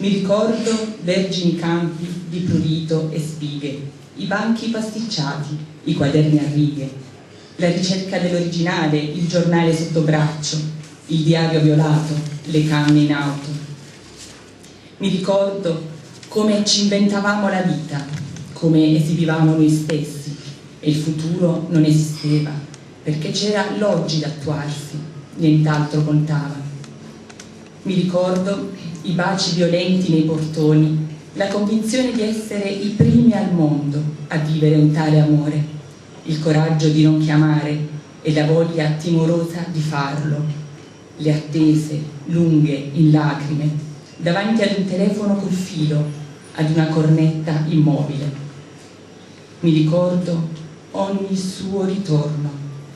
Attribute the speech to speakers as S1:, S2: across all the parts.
S1: Mi ricordo vergini campi di prurito e spighe, i banchi pasticciati, i quaderni a righe, la ricerca dell'originale, il giornale sotto braccio, il diario violato, le canne in auto. Mi ricordo come ci inventavamo la vita, come esibivamo noi stessi, e il futuro non esisteva, perché c'era l'oggi da attuarsi, nient'altro contava. Mi ricordo i baci violenti nei portoni, la convinzione di essere i primi al mondo a vivere un tale amore, il coraggio di non chiamare e la voglia timorosa di farlo, le attese lunghe in lacrime, davanti ad un telefono col filo, ad una cornetta immobile. Mi ricordo ogni suo ritorno,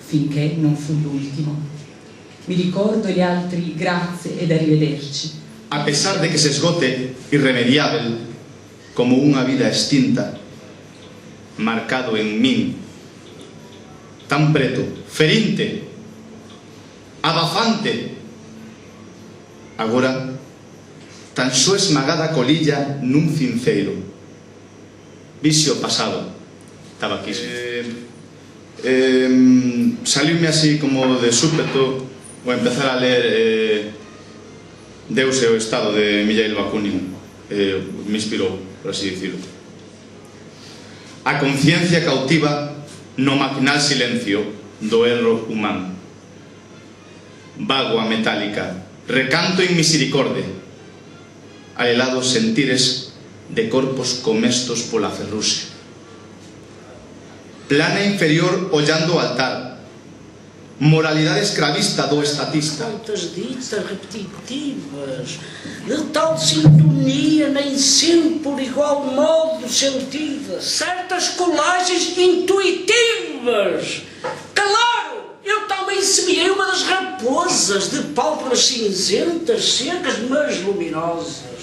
S1: finché non fu l'ultimo. Mi ricordo gli altri grazie ed arrivederci.
S2: A pesar de que se esgote irremediable como unha vida extinta, marcado en min, tan preto, ferinte, abafante, agora tan só esmagada colilla nun cinceiro. Vixo pasado, tabaquismo. Saliume así como de súpeto o empezar a ler Deus e o Estado de Mikhail Bakunin. Me inspirou, por así dicirlo. A conciencia cautiva no maquinal silencio do erro humano. Vagoa metálica, recanto en misericorde, alelados sentires de corpos comestos pola ferruse. Plana inferior ollando o altar, moralidade escravista do estatista.
S3: Tantas ditas repetitivas, de tal sintonia, nem sempre por igual modo sentidas, certas colagens intuitivas. Claro, eu também semeei uma das raposas de pálpebras cinzentas, secas, mas luminosas.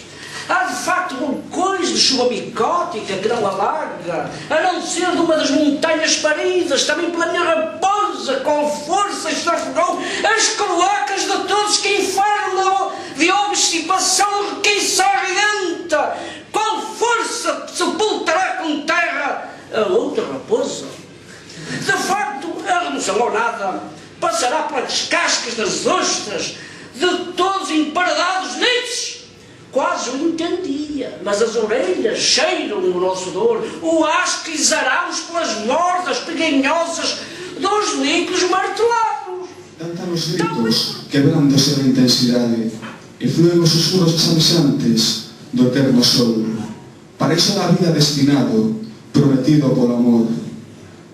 S3: Há de facto vulcões de chuva micótica que não alaga, a não ser de uma das montanhas paridas, também pela minha raposa, com força estafegou as cloacas de todos que inferno de obstipação requeiça ardenta, com força sepultará com terra a outra raposa. De facto, a redução ao nada passará pelas cascas das ostras de todos emparedados niches. Quase o entendia, mas as orelhas cheiram o nosso dor, o asco e zaraus pelas mordas peganhosas dos líquidos martelados.
S4: Cantan os gritos, quebrándose a intensidade, e fluen os susurros desanxantes do eterno sol. Para iso da vida destinado, prometido polo amor.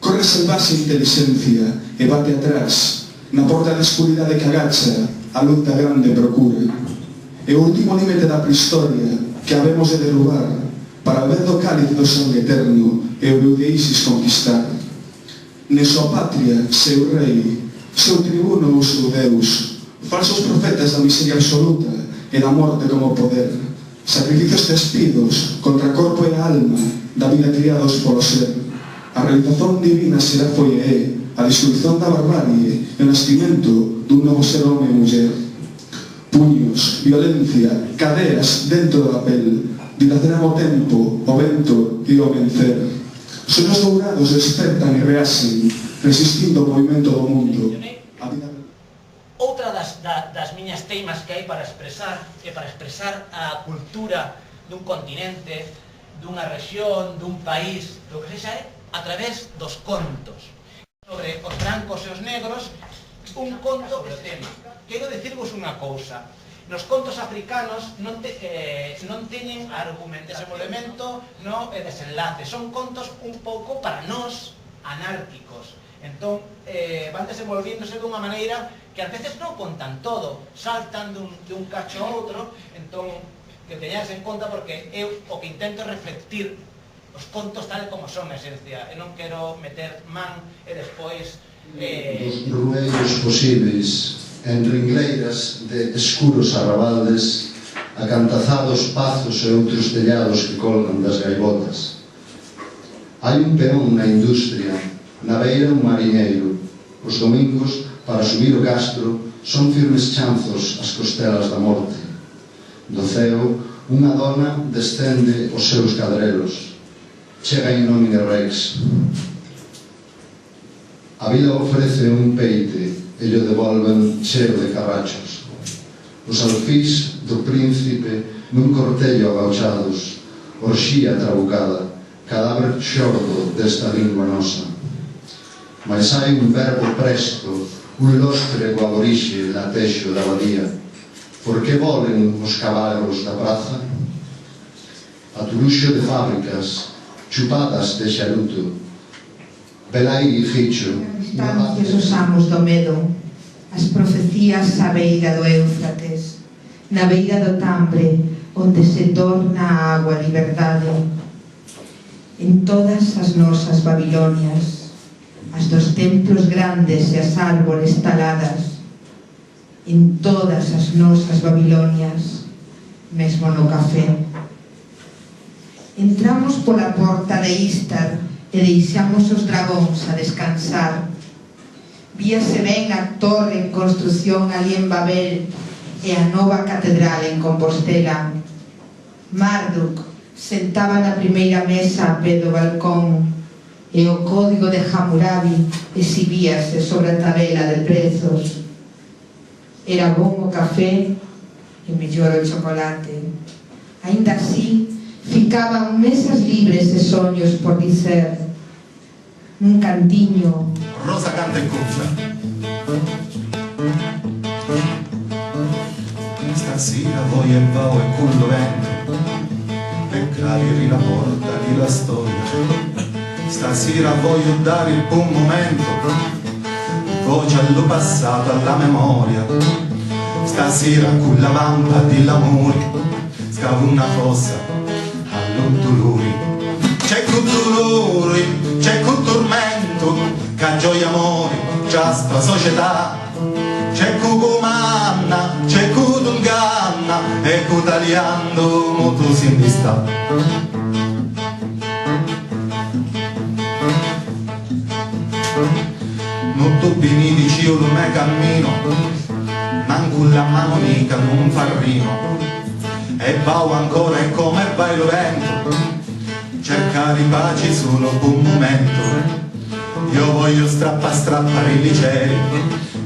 S4: Corre salvaxe inteligencia e bate atrás, na porta da escuridade que agacha, a luz da grande procura. É o último límite da prehistoria que habemos de derrubar para ver do cáliz do sangue eterno e o de Isis conquistar. Ne súa patria, seu rei, seu tribuno ou seu Deus, falsos profetas da miseria absoluta e da morte como poder, sacrificios despidos contra corpo e alma da vida criados polo ser. A realización divina será foi e é a destruición da barbarie e o nascimento dun novo ser home e muller. Puños, violencia, cadeas dentro da pel, dilacerán o tempo, o vento e o vencer. Sonos dourados despertan e reasen, resistindo o movimento do mundo.
S5: Outra das miñas teimas que hai para expresar a cultura dun continente, dunha rexión, dun país, do que sexa, é a través dos contos. Sobre os brancos e os negros, un conto sobre o tema. Quero dicirvos unha cousa. Nos contos africanos non teñen argumento, desenvolvemento e desenlace. Son contos un pouco para nós anárquicos. Entón, van desenvolviéndose dunha maneira que ás veces non contan todo. Saltan dun cacho a outro. Entón, que teñades en conta porque eu o que intento é reflectir os contos tal como son a esencia. Eu non quero meter man e despois
S6: dos rueiros posíveis, en ringleiras de escuros arrabaldes, acantazados pazos e outros tellados que colgan das gaivotas. Hai un peón na industria, na beira un mariñeiro. Os domingos, para subir o castro, son firmes chanzos as costelas da morte. Do ceo, Unha dona descende os seus cadrelos. Chega in nomine Rex. A vida ofrece un peite e llo devolven cheo de carrachos. Os alfís do príncipe nun cortello agauchados, orxía trabucada, cadáver xordo desta lingua nosa. Mais hai un verbo presto, un lóstrego aborixe latexo da abadía. Por que volen os caballos da praza? Aturuxo de fábricas, chupadas de xaruto, velai e ficho.
S7: Distancias os amos do medo, as profecías á beira do Éufrates, na beira do Tambre, onde se torna a agua a liberdade. En todas as nosas Babilonias, as dos templos grandes e as árbores taladas, en todas as nosas Babilonias, mesmo no café. Entramos pola porta de Istar e deixamos os dragóns a descansar. Víase ben a torre en construción ali en Babel e a nova catedral en Compostela. Marduk sentaba na primeira mesa a pé do balcón e o código de Hammurabi exhibíase sobre a tabela de prezos. Era bom o café e mellor o chocolate. Ainda así, ficaban mesas libres de soños por dicer. Nun cantiño.
S8: Rosa canta in cuffia. Stasera voglio e vao e cullo vento e cari la porta di la storia. Stasera voglio dare il buon momento, voce allo passato, alla memoria. Stasera con la vampa dell'amore scavo una fossa allo dolore. C'è con dolore, c'è con tormento, che gioia amore, già sta società. C'è con comanna, c'è con inganna e con tagliando molto si sta. Non tu bini dici io non è cammino, manco la mano mica non farrino. E vao ancora e come vai lo vento, cercare pace solo un momento. Io voglio strappare i licei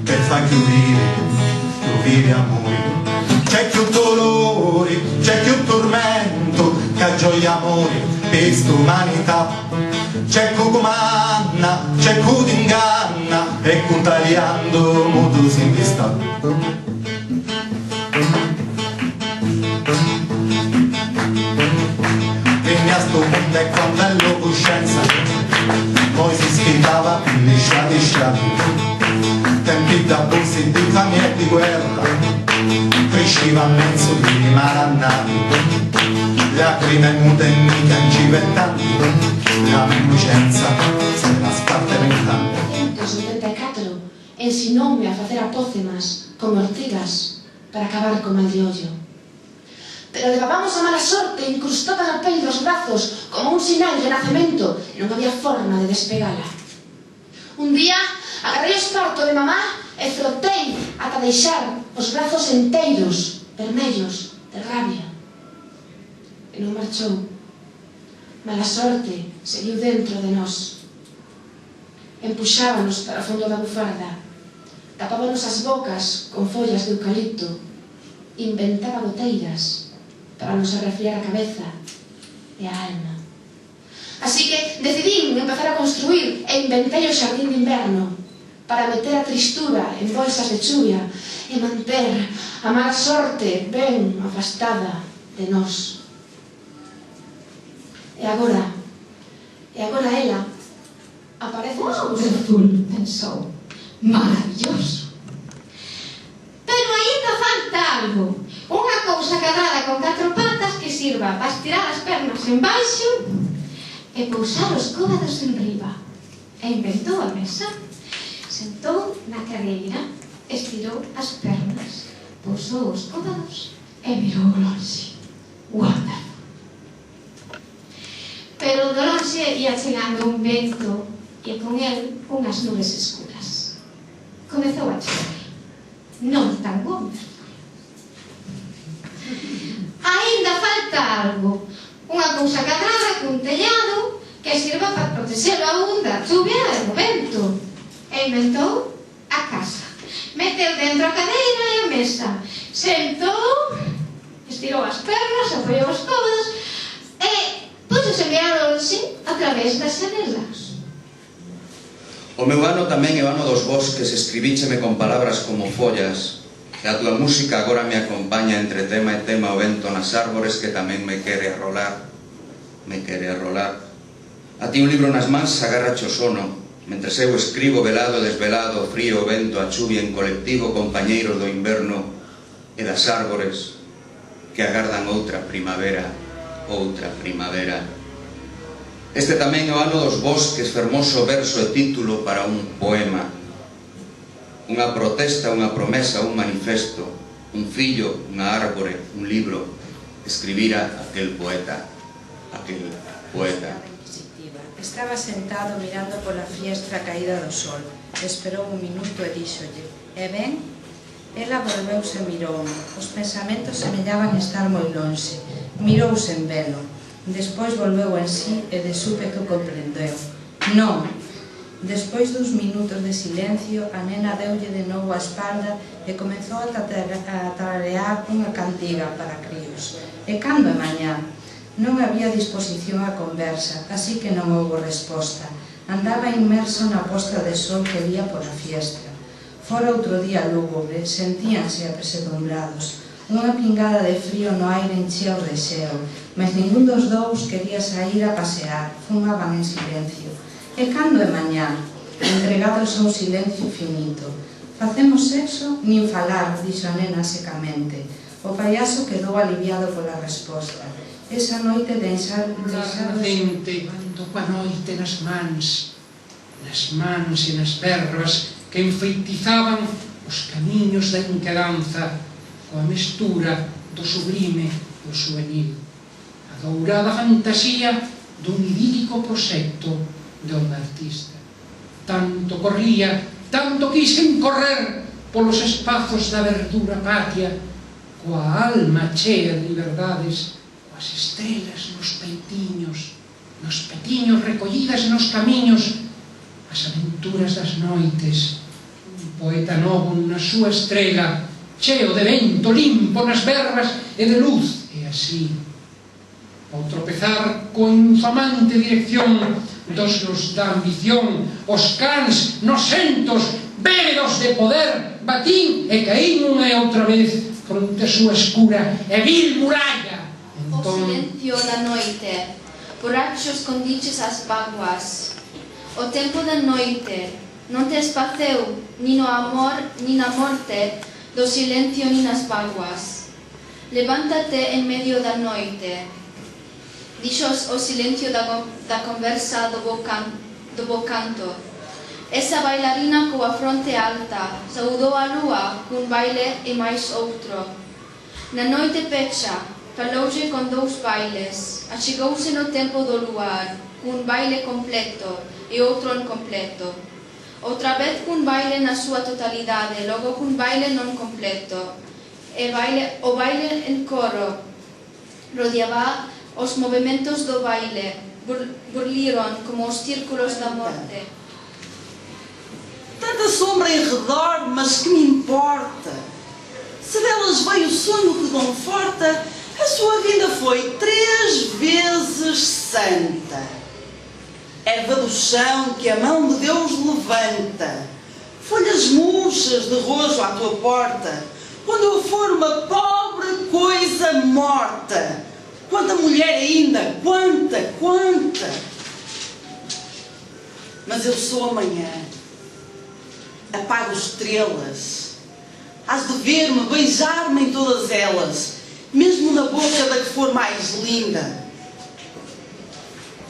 S8: per far chiudere amori. C'è più dolore, c'è più tormento, che gioia amore, per st'umanità. C'è cu comanna, c'è cu d'inganna e cu tagliando muto si sta. A sto mondo è con bello coscienza, poi si sfidava lisciati sciati, tempi da borsi di famiglia e di guerra, cresceva a mezzo di marannati, lacrime mute e mica incivettanti, la innocenza se la sparte vent'anni.
S9: 1974 ensinoume a facer apócemas con ortigas para acabar con mal de ollo. Pero levábamos a mala sorte incrustada na pel dos brazos como un sinal de nacemento e non había forma de despegala. Un día agarrei o esparto de mamá e frotei ata deixar os brazos enteiros, vermellos, de rabia. E non marchou. Mala sorte seguiu dentro de nós. Empuxábanos para o fondo da bufarda, tapábanos as bocas con follas de eucalipto, inventaba goteiras para nos arrefriar a cabeza e a alma. Así que decidín empezar a construir e inventei o xardín de inverno para meter a tristura en bolsas de chuvia e manter a mala sorte ben afastada de nós. E agora ela aparece nos
S7: Azul, pensou. Maravilloso.
S10: Pero aínda falta algo. Unha cousa agarrada con 4 patas que sirva para estirar as pernas en baixo e pousar os cóbados en riba. E inventou a mesa. Sentou na cadeira, estirou as pernas, pousou os cóbados e mirou lonxe. Wonderful. Pero do lonxe ia chegando un vento e con el unhas nubes escuras. Comezou a chover. Non tan wonderful. Ainda falta algo. Unha cousa cadrada cun tellado que sirva para protexelo a un da chuvia e do vento. E inventou a casa. Meteu dentro a cadeira e a mesa. Sentou, estirou as pernas, apoiou os cómodos e puxose a mirar lonxe a través das xanelas.
S11: O meu ano tamén é o ano dos bosques, escribícheme con palabras como follas, e a tua música agora me acompaña entre tema e tema o vento nas árbores que tamén me quere arrolar, me quere arrolar. A ti un libro nas mans agarracho o sono, mentres eu escribo velado e desvelado, o frío, o vento, a chuvia en colectivo, compañeiros do inverno e das árbores que agardan outra primavera, outra primavera. Este tamén é o ano dos bosques, fermoso verso e título para un poema. Unha protesta, unha promesa, un manifesto, un fillo, unha árbore, un libro, escribira aquel poeta, aquel poeta.
S12: Estaba sentado mirando pola fiestra caída do sol. Esperou un minuto e díxolle: "E ben?" Ela volveuse e miroume. Os pensamentos semellaban estar moi lonxe. Mirouse en velo. Despois volveu en sí e de súpeto comprendeu. Non. Despois duns minutos de silencio, a nena deulle de novo a espalda e comezou a tararear unha cantiga para críos. E cando é mañá? Non había disposición á conversa, así que non houbo resposta. Andaba inmerso na posta de sol que vía pola fiestra. Fora outro día lúgubre, sentíanse apesadumbrados. Unha pingada de frío no aire enchía o deseo, mas ningún dos dous quería sair a pasear, fumaban en silencio. E cando é mañá? Entregados a un silencio finito. Facemos sexo? Nin falar, dixo a nena secamente. O payaso quedou aliviado pola resposta. Esa noite de ensar...
S13: Claramente, ando coa noite nas mans e nas verbas que enfeitizaban os camiños da inquedanza, coa mestura do sublime e o juvenil, a dourada fantasía dun idílico proxecto de un artista. Tanto corría, tanto quixen correr polos espazos da verdura patria, coa alma chea de liberdades, coas estrelas nos petiños recollidas nos camiños, as aventuras das noites, un poeta novo na súa estrela, cheo de vento limpo nas verbas e de luz, e así, ao tropezar coa infamante dirección dos da ambición, os cans nosentos, bébedos de poder, batín e caín unha e outra vez fronte a súa escura e vil muralla.
S14: O silencio da noite, borracho escondiches as vaguas. O tempo da noite non te espaceu nin o amor nin a morte, do silencio nin as vaguas. Levántate en medio da noite. Dixos o silencio da conversa do bo canto. Esa bailarina coa fronte alta saudou a lúa cun baile e máis outro. Na noite pecha, faloulle con dous bailes. Achegouse no tempo do luar, cun baile completo e outro incompleto. Outra vez cun baile na súa totalidade, logo cun baile non completo. O baile en coro rodeaba os movimentos do baile, burliron como os círculos da morte.
S15: Tanta sombra em redor, mas que me importa? Se delas veio o sonho que conforta, a sua vinda foi 3 vezes santa. Erva do chão que a mão de Deus levanta, folhas murchas de rojo à tua porta, quando eu for uma pobre coisa morta. Quanta mulher ainda, quanta. Mas eu sou amanhã, apago estrelas, hás de ver-me, beijar-me em todas elas, mesmo na boca da que for mais linda.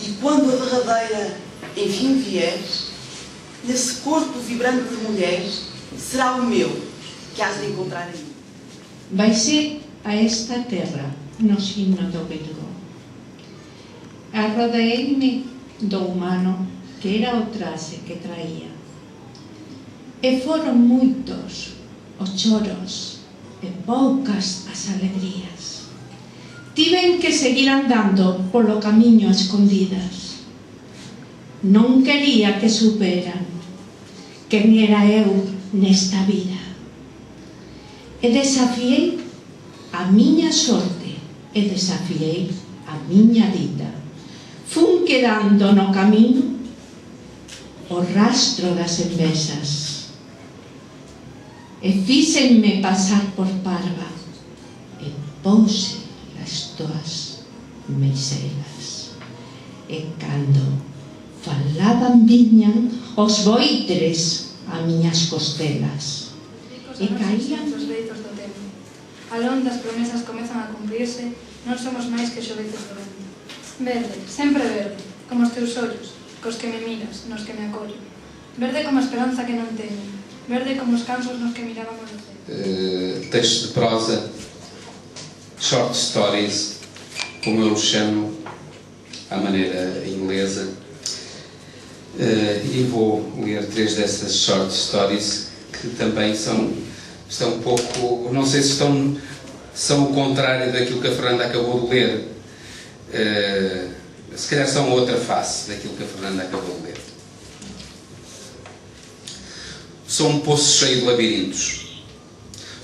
S15: E quando a derradeira enfim vier, nesse corpo vibrante de mulher, será o meu que hás de encontrar aí.
S16: Baixé a esta terra no signo do Virgo. Arrodeei-me do humano que era o traxe que traía. E foron moitos os choros e poucas as alegrías. Tiven que seguir andando polo camiño a escondidas. Non quería que superan quen era eu nesta vida. E desafiei a miña sorte e desafiei a miña vida. Fun quedando no camiño o rastro das envesas e fíxenme pasar por parva e pouse as túas meiselas. E cando falaban viñan os boitres a miñas costelas e caían
S17: os leitos do tempo. Alón das promesas comezan a cumprirse, non somos máis que xovetes do vento. Verde, sempre verde, como os teus ollos, cos que me miras, nos que me acollo. Verde como a esperanza que non teño, verde como os cansos nos que mirábamos no céu.
S18: Textos de prosa, short stories, como eu os chamo, à maneira inglesa. E vou ler 3 dessas short stories que também estão um pouco, não sei se são o contrário daquilo que a Fernanda acabou de ler. Se calhar são outra face daquilo que a Fernanda acabou de ler. Sou um poço cheio de labirintos.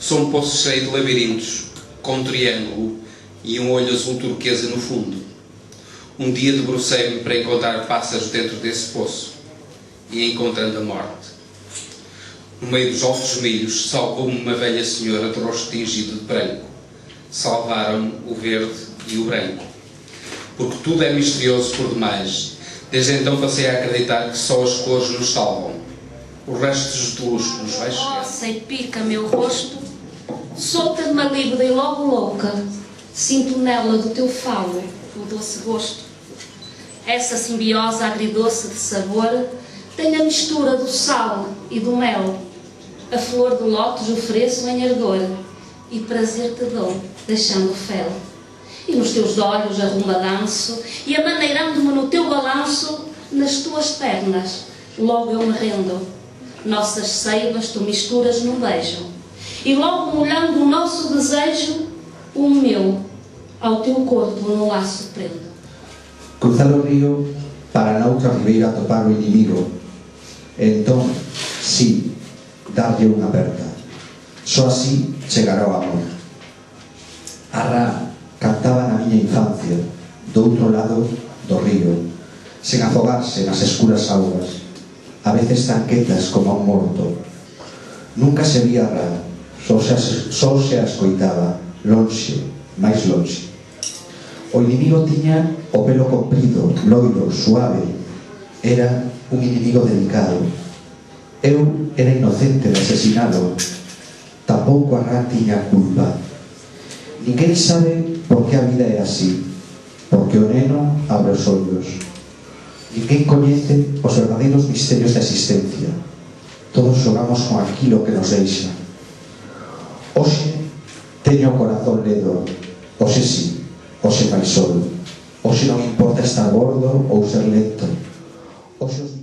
S18: Sou um poço cheio de labirintos, com um triângulo e um olho azul turquesa no fundo. Um dia debrucei-me para encontrar pássaros dentro desse poço e encontrando a morte. No meio dos altos milhos salvou-me uma velha senhora de rosto tingido de branco. Salvaram-me o verde e o branco. Porque tudo é misterioso por demais. Desde então passei a acreditar que só as cores nos salvam. Os restos de luz que nos vai chegar.
S3: Roça e pica meu rosto, solta-me a líbida e logo louca, sinto nela do teu falo o doce gosto. Essa simbiose agridoce de sabor tem a mistura do sal e do mel. A flor do lótus ofereço em ardor e prazer te dou, deixando fel. E nos teus olhos a rumba danço e amaneirando-me no teu balanço, nas tuas pernas logo eu me rendo. Nossas seivas tu misturas num beijo e logo molhando o nosso desejo, o meu ao teu corpo no laço prendo.
S19: Cruzar o río para na outra ribeira topar o inimigo. Entón, sí, darlle unha aperta. Só así chegará o amor. A Ra cantaba na miña infancia, do outro lado do río, sen afogarse nas escuras augas, a veces tan quietas como un morto. Nunca se vía a Ra, só se a escoitaba, lonxe, máis lonxe. O inimigo tiña o pelo comprido, loiro, suave. Era un inimigo delicado. Eu era inocente de asesinado. Tampouco a Ra tiña culpa. Ninguén sabe por que a vida é así, porque o neno abre os ollos. Ninguén coñece os verdadeiros misterios da existencia. Todos xogamos con aquilo que nos deixa. Hoxe teño o corazón ledo. Hoxe sí, hoxe máis solo. Hoxe non importa estar gordo ou ser lento. Hoxe os